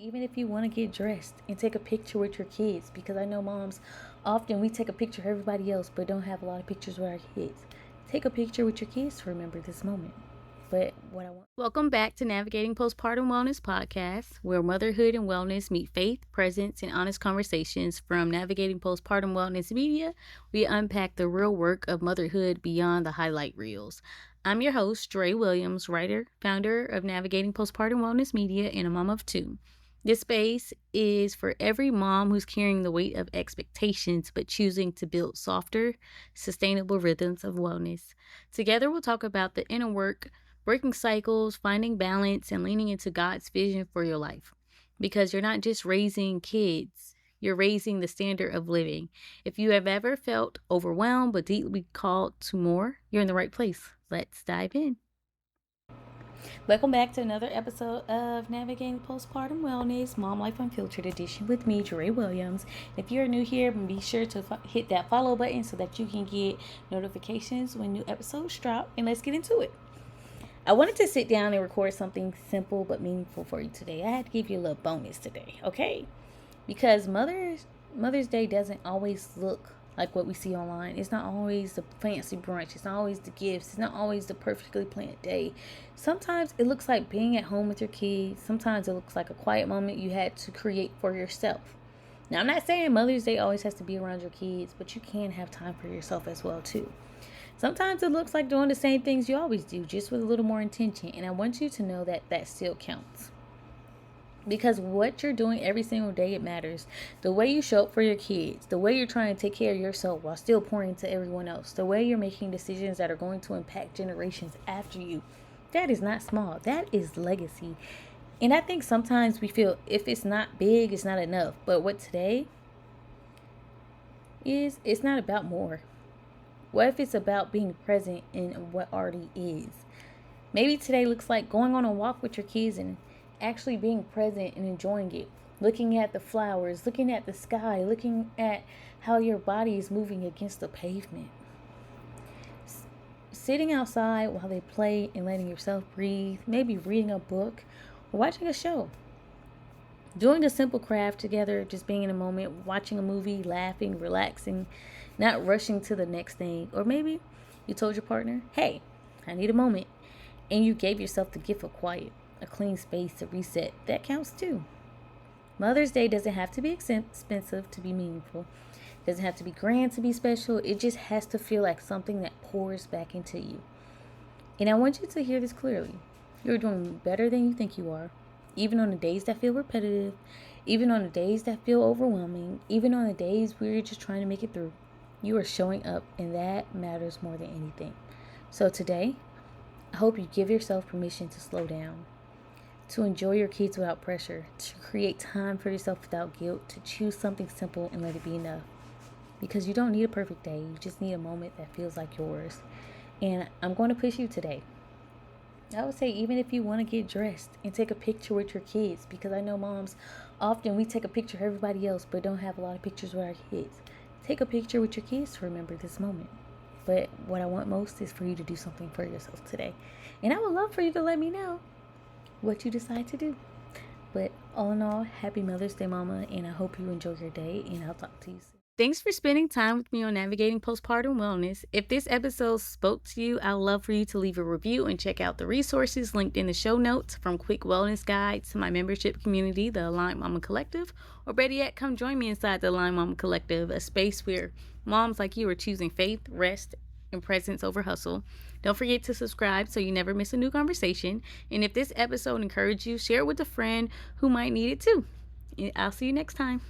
Even if you want to get dressed and take a picture with your kids, because I know moms often we take a picture of everybody else but don't have a lot of pictures with our kids. Take a picture with your kids to remember this moment. Welcome back to Navigating Postpartum Wellness podcast, where motherhood and wellness meet faith, presence, and honest conversations. From Navigating Postpartum Wellness Media, we unpack the real work of motherhood beyond the highlight reels. I'm your host, Dre Williams, writer, founder of Navigating Postpartum Wellness Media, and a mom of two. This space is for every mom who's carrying the weight of expectations but choosing to build softer, sustainable rhythms of wellness. Together, we'll talk about the inner work, breaking cycles, finding balance, and leaning into God's vision for your life. Because you're not just raising kids, you're raising the standard of living. If you have ever felt overwhelmed but deeply called to more, you're in the right place. Let's dive in. Welcome back to another episode of Navigating Postpartum Wellness, Mom Life Unfiltered edition with me, Dre Williams. If you're new here, be sure to hit that follow button so that you can get notifications when new episodes drop. And let's get into it. I wanted to sit down and record something simple but meaningful for you today. I had to give you a little bonus today, okay? Because Mother's Day doesn't always look like what we see online. It's not always the fancy brunch. It's not always the gifts. It's not always the perfectly planned day. Sometimes it looks like being at home with your kids. Sometimes it looks like a quiet moment you had to create for yourself. Now, I'm not saying Mother's Day always has to be around your kids, but you can have time for yourself as well, too. Sometimes it looks like doing the same things you always do, just with a little more intention. And I want you to know that that still counts. Because what you're doing every single day, it matters. The way you show up for your kids, the way you're trying to take care of yourself while still pouring into everyone else, the way you're making decisions that are going to impact generations after you, that is not small. That is legacy. And I think sometimes we feel if it's not big, it's not enough. But what today is, it's not about more. What if it's about being present in what already is? Maybe today looks like going on a walk with your kids and actually being present and enjoying it. Looking at the flowers, looking at the sky, looking at how your body is moving against the pavement. Sitting outside while they play and letting yourself breathe. Maybe reading a book or watching a show. Doing a simple craft together, just being in a moment, watching a movie, laughing, relaxing, not rushing to the next thing. Or maybe you told your partner, hey, I need a moment. And you gave yourself the gift of quiet, a clean space to reset. That counts too. Mother's Day doesn't have to be expensive to be meaningful. It doesn't have to be grand to be special. It just has to feel like something that pours back into you. And I want you to hear this clearly. You're doing better than you think you are. Even on the days that feel repetitive, even on the days that feel overwhelming, even on the days where you're just trying to make it through, you are showing up, and that matters more than anything. So today, I hope you give yourself permission to slow down, to enjoy your kids without pressure, to create time for yourself without guilt, to choose something simple and let it be enough. Because you don't need a perfect day, you just need a moment that feels like yours. And I'm going to push you today. I would say even if you want to get dressed and take a picture with your kids, because I know moms often we take a picture of everybody else but don't have a lot of pictures with our kids. Take a picture with your kids to remember this moment. But what I want most is for you to do something for yourself today. And I would love for you to let me know what you decide to do. But all in all, happy Mother's Day, Mama, and I hope you enjoy your day, and I'll talk to you soon. Thanks for spending time with me on Navigating Postpartum Wellness. If this episode spoke to you, I'd love for you to leave a review and check out the resources linked in the show notes, from quick wellness guides to my membership community, the Aligned Mama Collective, or better yet, come join me inside the Aligned Mama Collective, a space where moms like you are choosing faith, rest, and presence over hustle. Don't forget to subscribe so you never miss a new conversation. And if this episode encouraged you, share it with a friend who might need it too. I'll see you next time.